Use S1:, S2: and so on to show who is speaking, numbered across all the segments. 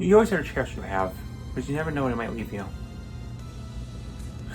S1: You always have to trust you have, because you never know when it might leave you.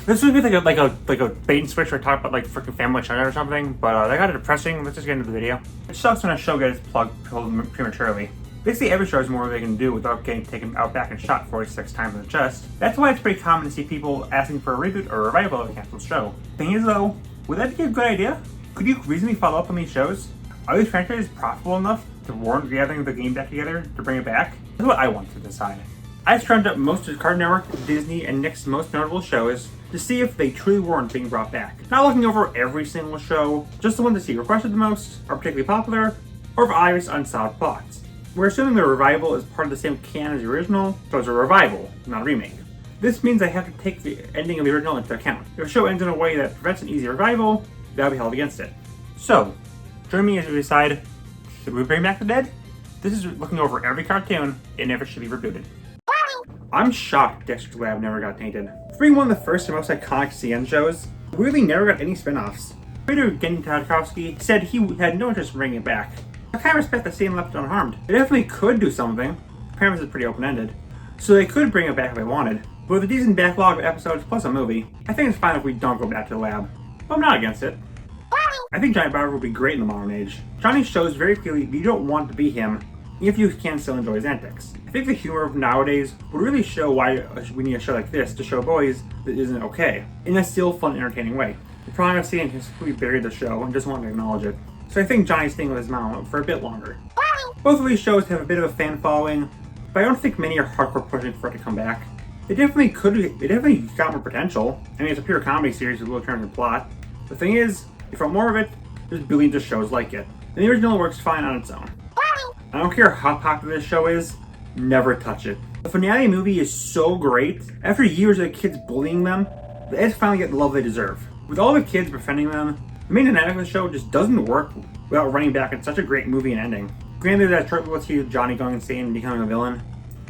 S1: This would be like a bait and switch where I talk about like freaking Family China or something, but that got depressing. Let's just get into the video. It sucks when a show gets plugged prematurely. Basically, every show has more they can do without getting taken out back and shot 46 times in the chest. That's why it's pretty common to see people asking for a reboot or a revival of a canceled show. Thing is though, would that be a good idea? Could you reasonably follow up on these shows? Are these franchises profitable enough to warrant gathering the game back together to bring it back? That's what I want to decide. I scrubbed up most of Cartoon Network, Disney, and Nick's most notable shows to see if they truly warrant being brought back. Not looking over every single show, just the ones that see requested the most, are particularly popular, or for obvious unsolved plots. We're assuming the revival is part of the same canon as the original, so it's a revival, not a remake. This means I have to take the ending of the original into account. If a show ends in a way that prevents an easy revival, that'll be held against it. So, join me as we decide, should we bring back the dead? This is looking over every cartoon and if it should be rebooted. I'm shocked Dexter's Lab never got tainted. For being one of the first and most iconic CN shows, it really never got any spin-offs. Creator Genny Tartakovsky said he had no interest in bringing it back. I kind of respect that CN left it unharmed. They definitely could do something. The premise is pretty open-ended. So they could bring it back if they wanted. But with a decent backlog of episodes plus a movie, I think it's fine if we don't go back to the lab. But I'm not against it. I think Johnny Bravo would be great in the modern age. Johnny shows very clearly that you don't want to be him, if you can still enjoy his antics. I think the humor of nowadays would really show why we need a show like this to show boys that isn't okay, in a still fun, entertaining way. The problem I've seen is we buried the show and doesn't want to acknowledge it. So I think Johnny's staying with his mom for a bit longer. Both of these shows have a bit of a fan following, but I don't think many are hardcore pushing for it to come back. They definitely got more potential. I mean, it's a pure comedy series with little turns in plot. The thing is, if you want more of it, there's billions of shows like it. And the original works fine on its own. I don't care how popular this show is, never touch it. The finale movie is so great. After years of the kids bullying them, the Eds finally get the love they deserve. With all the kids befriending them, the main dynamic of the show just doesn't work without running back in such a great movie and ending. Granted, that short little see Johnny going insane and becoming a villain,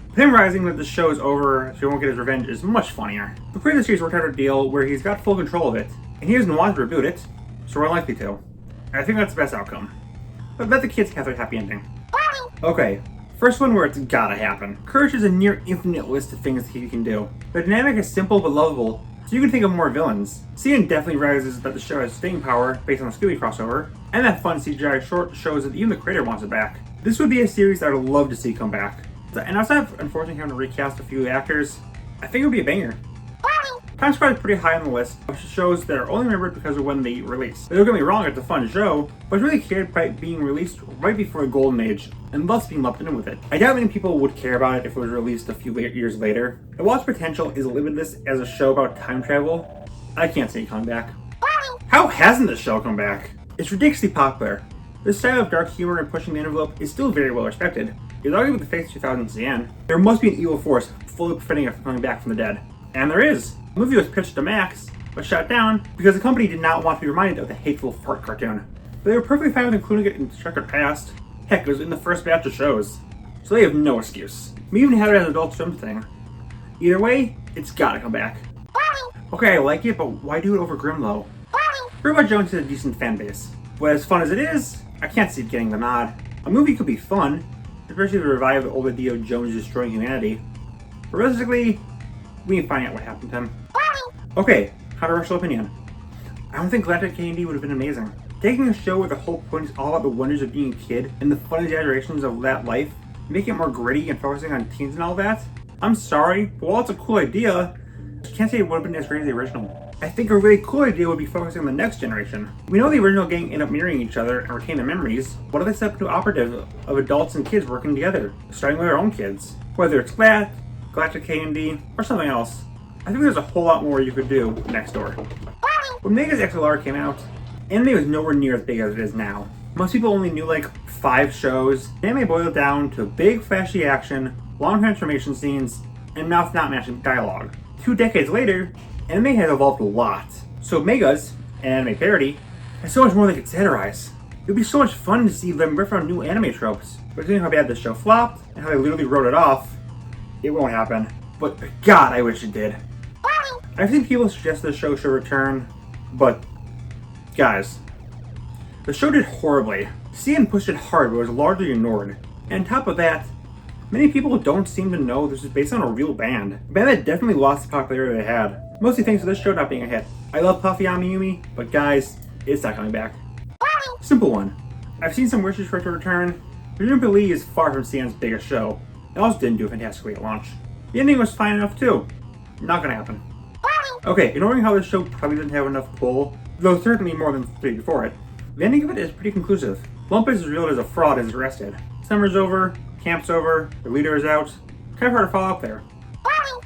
S1: but him realizing that the show is over so he won't get his revenge is much funnier. The creator of the series worked out a deal where he's got full control of it, and he doesn't want to reboot it, so we're unlikely to. And I think that's the best outcome. But let the kids have their happy ending. Okay, first one where it's gotta happen. Courage is a near infinite list of things he can do. The dynamic is simple but lovable, so you can think of more villains. CN definitely realizes that the show has staying power based on the Scooby crossover, and that fun CGI short shows that even the creator wants it back. This would be a series that I would love to see come back. And outside of unfortunately having to recast a few actors, I think it would be a banger. Time Squad is pretty high on the list of shows that are only remembered because of when they released. Don't get me wrong, it's a fun show, but it's really cared by being released right before the golden age, and thus being lumped in with it. I doubt many people would care about it if it was released a few years later. And while its potential is limitless as a show about time travel, I can't see it coming back. How hasn't this show come back? It's ridiculously popular. This style of dark humor and pushing the envelope is still very well respected. It's arguably the face of 2000 CN. There must be an evil force fully preventing it from coming back from the dead. And there is. The movie was pitched to Max, but shut down because the company did not want to be reminded of the hateful fart cartoon. But they were perfectly fine with including it in the checkered past. Heck, it was in the first batch of shows. So they have no excuse. We even had it as an Adult Swim thing. Either way, it's gotta come back. Okay, I like it, but why do it over Grimlow? Grandma Jones has a decent fan base. But as fun as it is, I can't see it getting the nod. A movie could be fun, especially to revive the old idea of Jones destroying humanity. But realistically, we can find out what happened to him. Okay, controversial opinion. I don't think Galactic K&D would have been amazing. Taking a show where the whole point is all about the wonders of being a kid and the fun exaggerations of that life, making it more gritty and focusing on teens and all that, I'm sorry, but while it's a cool idea, I can't say it would have been as great as the original. I think a really cool idea would be focusing on the next generation. We know the original gang end up mirroring each other and retain their memories. What if they set up to operative of adults and kids working together, starting with their own kids? Whether it's Galactic K&D, or something else. I think there's a whole lot more you could do next door. When Mega's XLR came out, anime was nowhere near as big as it is now. Most people only knew like 5 shows. Anime boiled down to big flashy action, long transformation scenes, and mouth not matching dialogue. 2 decades later, anime has evolved a lot. So Mega's, an anime parody, has so much more they could satirize. It would be so much fun to see them riff on new anime tropes. But seeing how bad this show flopped, and how they literally wrote it off, it won't happen. But God, I wish it did. I've seen people suggest the show should return, but guys, the show did horribly. CN pushed it hard but was largely ignored. And on top of that, Many people don't seem to know this is based on a real band. A band that definitely lost the popularity they had. Mostly thanks to this show not being a hit. I love Puffy Amiyumi, but guys, it's not coming back. Simple one. I've seen some wishes for it to return. Presumably is far from CN's biggest show. It also didn't do fantastically at launch. The ending was fine enough too. Not gonna happen. Okay, ignoring how this show probably didn't have enough pull, though certainly more than 3 before it, the ending of it is pretty conclusive. Lumpus is revealed as a fraud and is arrested. Summer's over, camp's over, the leader is out. Kind of hard to follow up there.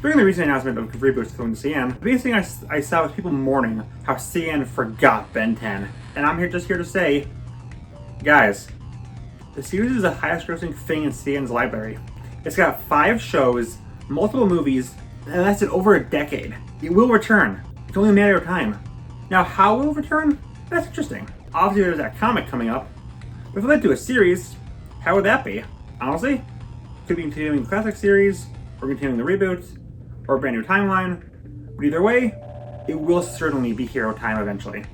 S1: During the recent announcement of reboots coming to CN, the biggest thing I saw was people mourning how CN forgot Ben 10. And I'm just here to say, guys, the series is the highest grossing thing in CN's library. It's got 5 shows, multiple movies, and lasted over a decade. It will return. It's only a matter of time. Now, how will it return? That's interesting. Obviously, there's that comic coming up. But if it led to a series, how would that be? Honestly, could be continuing the classic series, or continuing the reboot, or a brand new timeline. But either way, it will certainly be hero time eventually.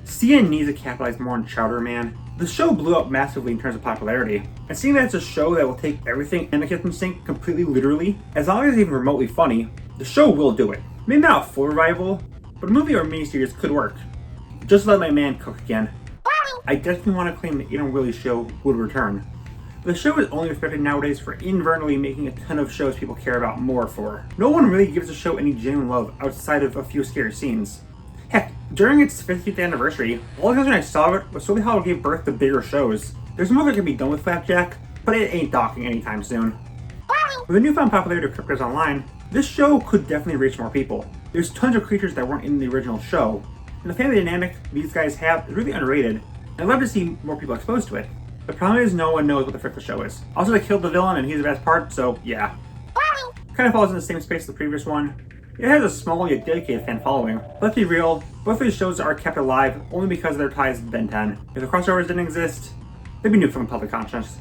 S1: CN needs to capitalize more on Chowder Man. The show blew up massively in terms of popularity, and seeing that it's a show that will take everything in the kitchen sink completely literally, as long as it's even remotely funny, the show will do it. Maybe not a full revival, but a movie or miniseries could work. Just let my man cook again. I definitely want to claim that Ian Willie's show would return. The show is only respected nowadays for inadvertently making a ton of shows people care about more for. No one really gives the show any genuine love outside of a few scary scenes. Heck, during its 50th anniversary, all the times when I saw it was solely how it gave birth to bigger shows. There's more that can be done with Flapjack, but it ain't docking anytime soon. With the newfound popularity of Cryptos Online, this show could definitely reach more people. There's tons of creatures that weren't in the original show, and the family dynamic these guys have is really underrated, and I'd love to see more people exposed to it. The problem is no one knows what the frick the show is. Also, they killed the villain and he's the best part, so yeah. Kind of falls in the same space as the previous one. It has a small yet dedicated fan following. Let's be real, both of these shows are kept alive only because of their ties to Ben 10. If the crossovers didn't exist, they'd be nuked from the public conscience.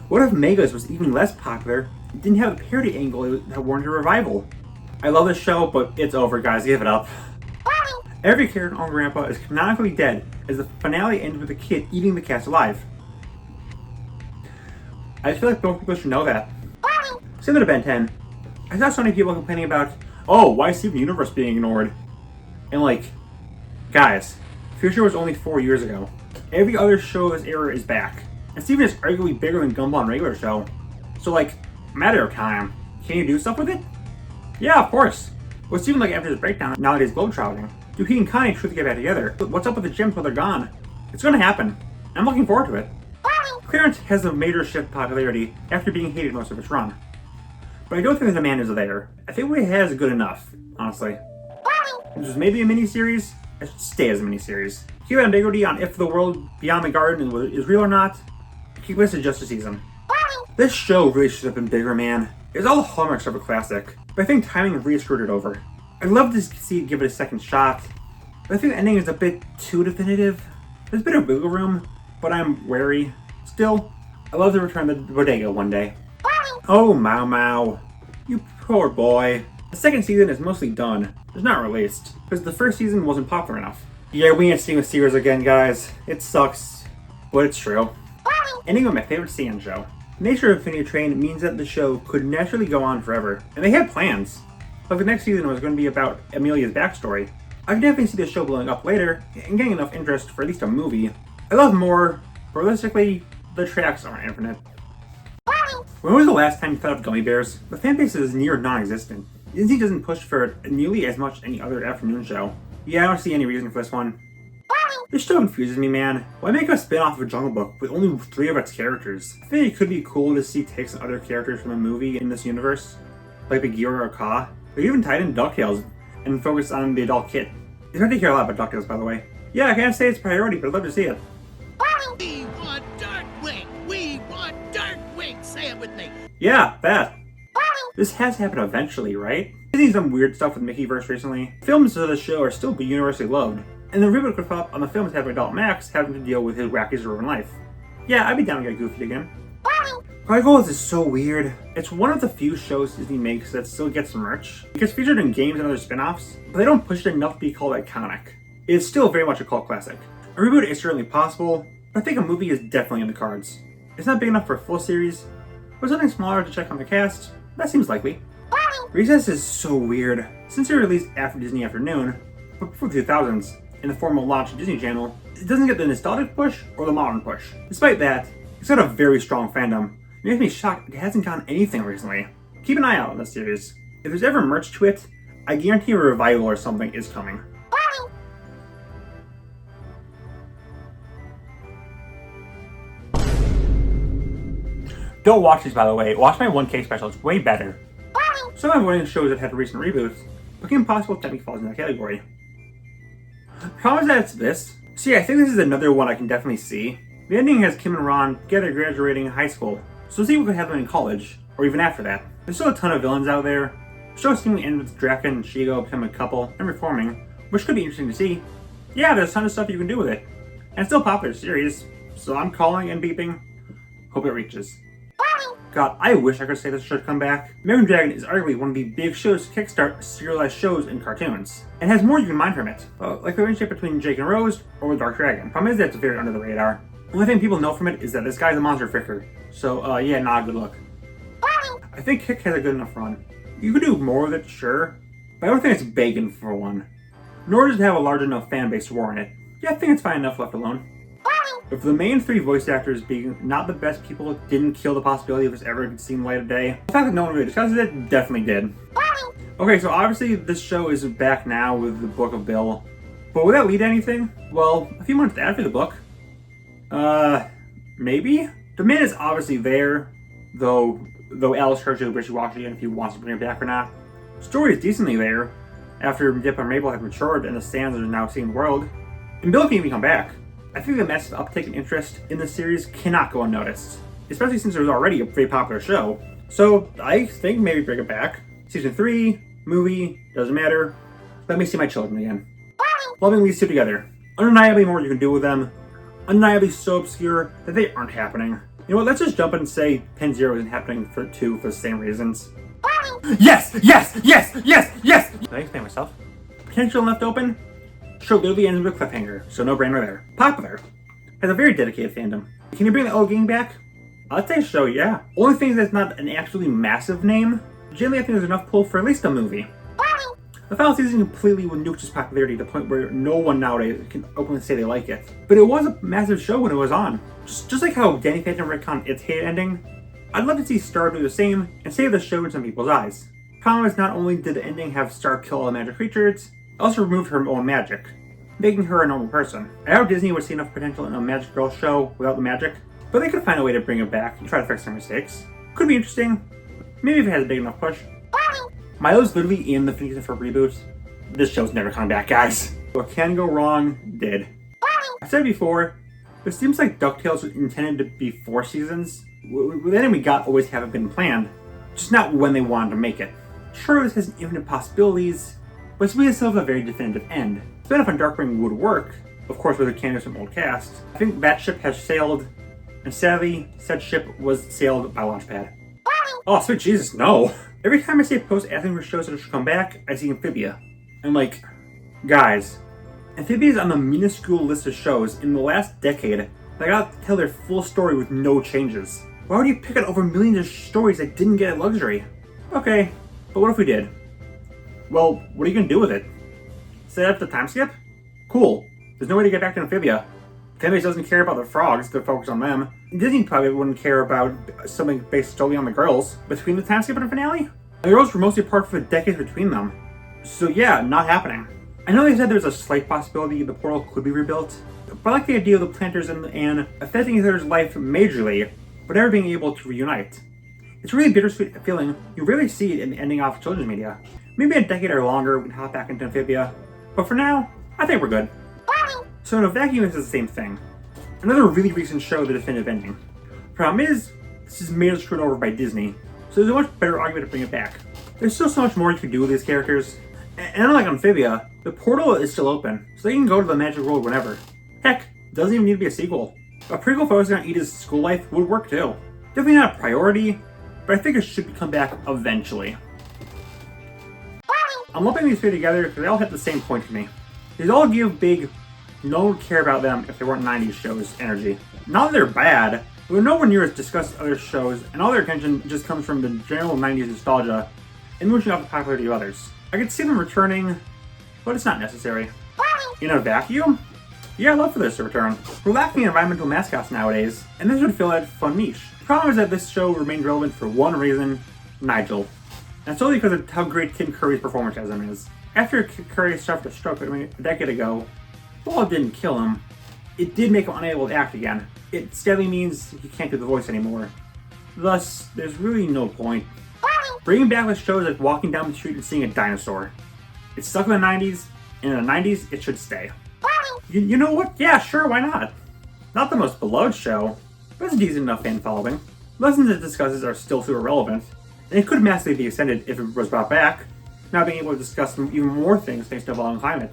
S1: What if Megas was even less popular and didn't have the parody angle that warranted a revival? I love this show, but it's over, guys. Give it up. Every character on Grandpa is canonically dead, as the finale ends with the kid eating the cast alive. I just feel like most people should know that. Similar to Ben 10, I saw so many people complaining about, oh, why is Steven Universe being ignored? And like, guys, Future was only 4 years ago. Every other show of this era is back. And Steven is arguably bigger than Gumball and regular show. So like, matter of time. Can you do stuff with it? Yeah, of course. What's Steven like after his breakdown now that he's globetrotting? Do he and Connie truly get back together? What's up with the gyms while they're gone? It's gonna happen. I'm looking forward to it. Clarence has a major shift in popularity after being hated most of its run. But I don't think the demand is there. I think what he has is good enough, honestly. If this was maybe a miniseries, it should stay as a miniseries. Keep ambiguity on if the world beyond the garden is real or not. Keep this as just a season. This show really should have been bigger, man. It's all the hallmarks of a classic, but I think timing really screwed it over. I'd love to see it give it a second shot, but I think the ending is a bit too definitive. There's a bit of wiggle room, but I'm wary. Still, I'd love to return the bodega one day. Oh, Mau Mau. You poor boy. The second season is mostly done. It's not released, because the first season wasn't popular enough. Yeah, we ain't seeing the series again, guys. It sucks, but it's true. Ending with my favorite CN show. The nature of Infinity Train means that the show could naturally go on forever, and they had plans. Like the next season was going to be about Amelia's backstory. I could definitely see the show blowing up later, and getting enough interest for at least a movie. I love more, but realistically, the tracks aren't infinite. When was the last time you thought of Gummy Bears? The fan base is near non-existent. Disney doesn't push for it nearly as much as any other afternoon show. Yeah, I don't see any reason for this one. This show confuses me, man. Why make a spin-off of Jungle Book with only 3 of its characters? I think it could be cool to see takes on other characters from a movie in this universe, like Bagheera or Kaa. They even tied in DuckTales and focused on the adult kid. It's hard to hear a lot about DuckTales, by the way. Yeah, I can't say it's a priority, but I'd love to see it.
S2: We want Darkwing! We want Darkwing! Say it with me!
S1: Yeah, that. This has happened eventually, right? Disney's done weird stuff with Mickeyverse recently. Films of the show are still universally loved, and the reboot could follow up on the films having adult Max having to deal with his wacky suburban life. Yeah, I'd be down to get goofy again. Gargoyles is so weird. It's one of the few shows Disney makes that still gets merch. It gets featured in games and other spin-offs, but they don't push it enough to be called iconic. It's still very much a cult classic. A reboot is certainly possible, but I think a movie is definitely in the cards. It's not big enough for a full series, but something smaller to check on the cast, that seems likely. Recess is so weird. Since it released after Disney Afternoon, but before the 2000s, in the formal launch of Disney Channel, it doesn't get the nostalgic push or the modern push. Despite that, it's got a very strong fandom. It makes me shocked it hasn't gotten anything recently. Keep an eye out on this series. If there's ever merch to it, I guarantee a revival or something is coming. Don't watch these, by the way. Watch my 1K special, it's way better. Some of my shows that had recent reboots, but Kim Possible technically falls in that category. The problem is that it's this. So yeah, I think this is another one I can definitely see. The ending has Kim and Ron together graduating high school, so see what could happen in college, or even after that. There's still a ton of villains out there. The show seemingly ends with Draken and Shigo becoming a couple and reforming, which could be interesting to see. Yeah, there's a ton of stuff you can do with it. And it's still a popular series, so I'm calling and beeping. Hope it reaches. God, I wish I could say this should come back. American Dragon is arguably one of the big shows to kickstart serialized shows and cartoons, and has more you can mine from it, like the relationship between Jake and Rose or Dark Dragon. Problem is that it's very under the radar. The only thing people know from it is that this guy's a monster fricker, so yeah, nah, good luck. I think Kick has a good enough run. You could do more with it, sure, but I don't think it's begging for one. Nor does it have a large enough fan base to warrant it. Yeah, I think it's fine enough left alone. If the main three voice actors being not the best people didn't kill the possibility of this ever seeing light of day, the fact that no one really discusses it definitely did. Okay, so obviously this show is back now with the Book of Bill, but will that lead to anything? Well, a few months after the book. Maybe? The man is obviously there, though Alice Church is wishy-washy and if he wants to bring it back or not. Story is decently there, after Dip and Mabel have matured and the Sands are now seeing the world, and Bill can even come back. I think the massive uptake in interest in the series cannot go unnoticed, especially since it was already a very popular show. So I think maybe bring it back. Season 3, movie, doesn't matter. Let me see my children again. Loving these two together. Undeniably more you can do with them. Undeniably so obscure that they aren't happening. You know what, let's just jump in and say Pen Zero isn't happening for 2 for the same reasons. Yes! Yes! Yes! Yes! Yes! Did I explain myself? Potential left open? Show literally ends with a cliffhanger, so no brainer there. Popular. Has a very dedicated fandom. Can you bring the old gang back? I'd say so, yeah. Only thing is that's not an absolutely massive name. Generally, I think there's enough pull for at least a movie. The final season completely nuked its popularity to the point where no one nowadays can openly say they like it. But it was a massive show when it was on. Just like how Danny Phantom retconned its hit ending, I'd love to see Star do the same and save the show in some people's eyes. Problem is, not only did the ending have Star kill all the magic creatures, it also removed her own magic, making her a normal person. I doubt Disney would see enough potential in a Magic Girl show without the magic, but they could find a way to bring it back and try to fix their mistakes. Could be interesting. Maybe if it has a big enough push. Milo's literally in the Phineas and Ferb reboot. This show's never coming back, guys. What can go wrong, did. I said it before, but it seems like DuckTales was intended to be 4 seasons. The ending we got always haven't been planned, just not when they wanted to make it. Sure, this has infinite possibilities, but we still have a very definitive end. Spin-off on Darkwing would work, of course with a cameos from old cast. I think that ship has sailed, and sadly, said ship was sailed by Launchpad. Oh, sweet Jesus, no! Every time I see a post asking for shows that should come back, I see Amphibia. I'm like, guys, Amphibia is on the minuscule list of shows in the last decade that got to tell their full story with no changes. Why would you pick it over millions of stories that didn't get a luxury? Okay, but what if we did? Well, what are you gonna do with it? Set up the time skip? Cool. There's no way to get back to Amphibia. Fanbase doesn't care about the frogs, they're focused on them. Disney probably wouldn't care about something based solely on the girls. Between the time skip and the finale? The girls were mostly apart for decades between them. So yeah, not happening. I know they said there's a slight possibility the portal could be rebuilt, but I like the idea of the planters and affecting each other's life majorly, but never being able to reunite. It's a really bittersweet feeling. You rarely see it in the ending off children's media. Maybe a decade or longer we can hop back into Amphibia, but for now, I think we're good. So in a vacuum, this is the same thing. Another really recent show, the definitive ending. Problem is, this is made and screwed over by Disney, so there's a much better argument to bring it back. There's still so much more you can do with these characters, and unlike Amphibia, the portal is still open, so they can go to the magic world whenever. Heck, it doesn't even need to be a sequel. A prequel focusing on Edith's school life would work too. Definitely not a priority, but I think it should come back eventually. I'm lumping these three together because they all hit the same point for me. These all give big, no one would care about them if they weren't 90s shows energy. Not that they're bad, We're nowhere near as discussed as other shows, and all their attention just comes from the general 90s nostalgia and mooching off the popularity of others. I could see them returning, but it's not necessary. In a vacuum? Yeah, I'd love for this to return. We're lacking environmental mascots nowadays, and this would fill that fun niche. The problem is that this show remains relevant for one reason: Nigel. And solely because of how great Tim Curry's performance as him is. After Curry suffered a stroke a decade ago, while it didn't kill him, it did make him unable to act again. It steadily means he can't do the voice anymore. Thus, there's really no point. Bringing back with shows like walking down the street and seeing a dinosaur. It's stuck in the 90s, and in the 90s, it should stay. You know what? Yeah, sure, why not? Not the most beloved show, but it's a decent enough fan following. Lessons it discusses are still super relevant, and it could massively be extended if it was brought back, now being able to discuss even more things thanks to evolving climate.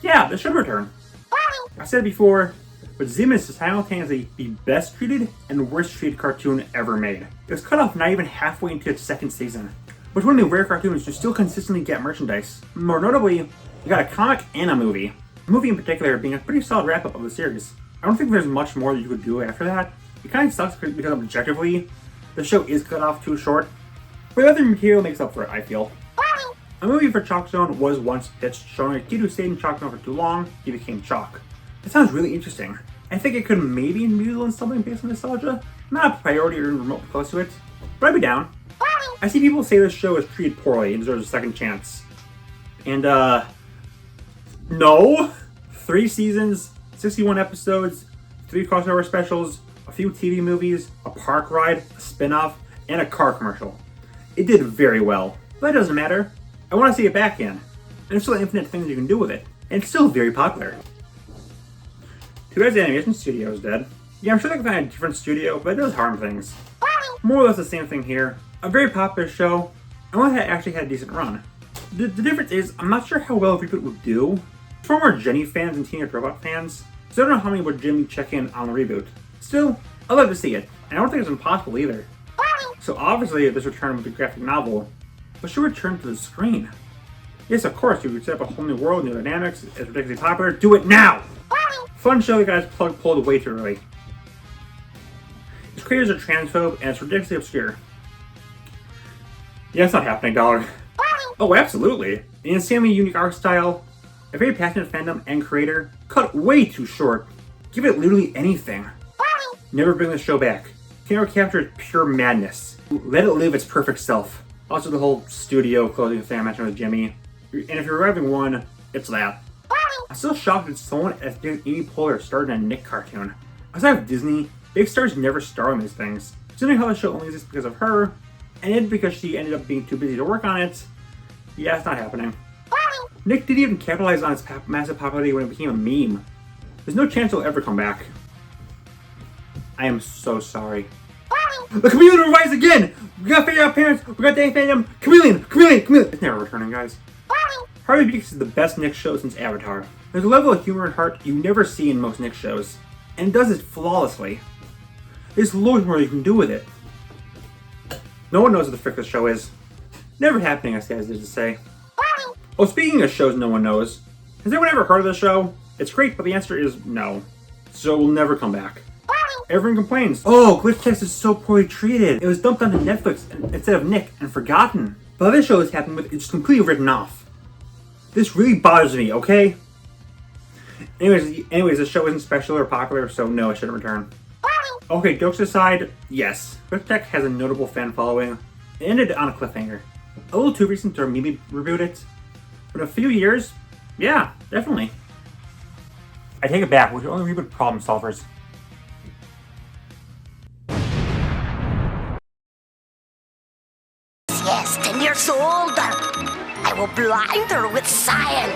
S1: Yeah, this should return. I said it before, but Zim is simultaneously the best treated and worst treated cartoon ever made. It was cut off not even halfway into its second season, which one of the rare cartoons to still consistently get merchandise. More notably, you got a comic and a movie. The movie in particular being a pretty solid wrap-up of the series. I don't think there's much more that you could do after that. It kind of sucks because objectively, the show is cut off too short, but the other material makes up for it, I feel. A movie for Chalk Zone was once pitched, showing a kid who stayed in Chalk Zone for too long, he became Chalk. That sounds really interesting. I think it could maybe muddle in something based on nostalgia. Not a priority or remotely close to it, but I'd be down. I see people say this show is treated poorly and deserves a second chance. And, no! 3 seasons, 61 episodes, 3 crossover specials, a few TV movies, a park ride, a spin-off, and a car commercial. It did very well, but that doesn't matter. I want to see it back in, and there's still infinite things you can do with it, and it's still very popular. Too bad the animation studio is dead. Yeah, I'm sure they can find a different studio, but it does harm things. More or less the same thing here. A very popular show, and one that actually had a decent run. The difference is, I'm not sure how well a reboot would do. For more Jenny fans and Teenage Robot fans, so I don't know how many would Jimmy check in on the reboot. Still, I'd love to see it, and I don't think it's impossible either. So obviously, this return with the graphic novel, but should return to the screen. Yes, of course, you could set up a whole new world, new dynamics, it's ridiculously popular, do it now! Fun show that got its plug pulled way too early. Its creators are transphobe, and it's ridiculously obscure. Yeah, it's not happening, dog. Oh, absolutely. An insanely unique art style, a very passionate fandom and creator, cut way too short. Give it literally anything. Never bring the show back. Camera capture its pure madness. Let it live its perfect self. Also the whole studio closing thing I mentioned with Jimmy. And if you're revving one, it's that. I'm still shocked that someone as big as Amy Poehler starred in a Nick cartoon. Outside of Disney, big stars never star in these things. Considering how the show only exists because of her, and it because she ended up being too busy to work on it, yeah, it's not happening. Nick didn't even capitalize on its massive popularity when it became a meme. There's no chance it'll ever come back. I am so sorry. The Chameleon will rise again! We got figure out parents, we got the fandom, Chameleon! It's never returning, guys. Harley Beaks is the best Nick show since Avatar. There's a level of humor and heart you never see in most Nick shows, and it does it flawlessly. There's loads more you can do with it. No one knows what the frick this show is. Never happening, as guys did to say. Oh, speaking of shows no one knows, has anyone ever heard of this show? It's great, but the answer is no. So it will never come back. Everyone complains, oh, Glitch Text is so poorly treated. It was dumped onto Netflix instead of Nick and forgotten. But other shows happened with it's completely written off. This really bothers me, okay? Anyways, the show isn't special or popular, so no, it shouldn't return. Okay, jokes aside, yes, Glitch Text has a notable fan following. It ended on a cliffhanger. A little too recent to maybe reboot it, but in a few years, yeah, definitely. I take it back, we should only reboot problem solvers.
S3: Yes, 10 years old. I will blind her with science.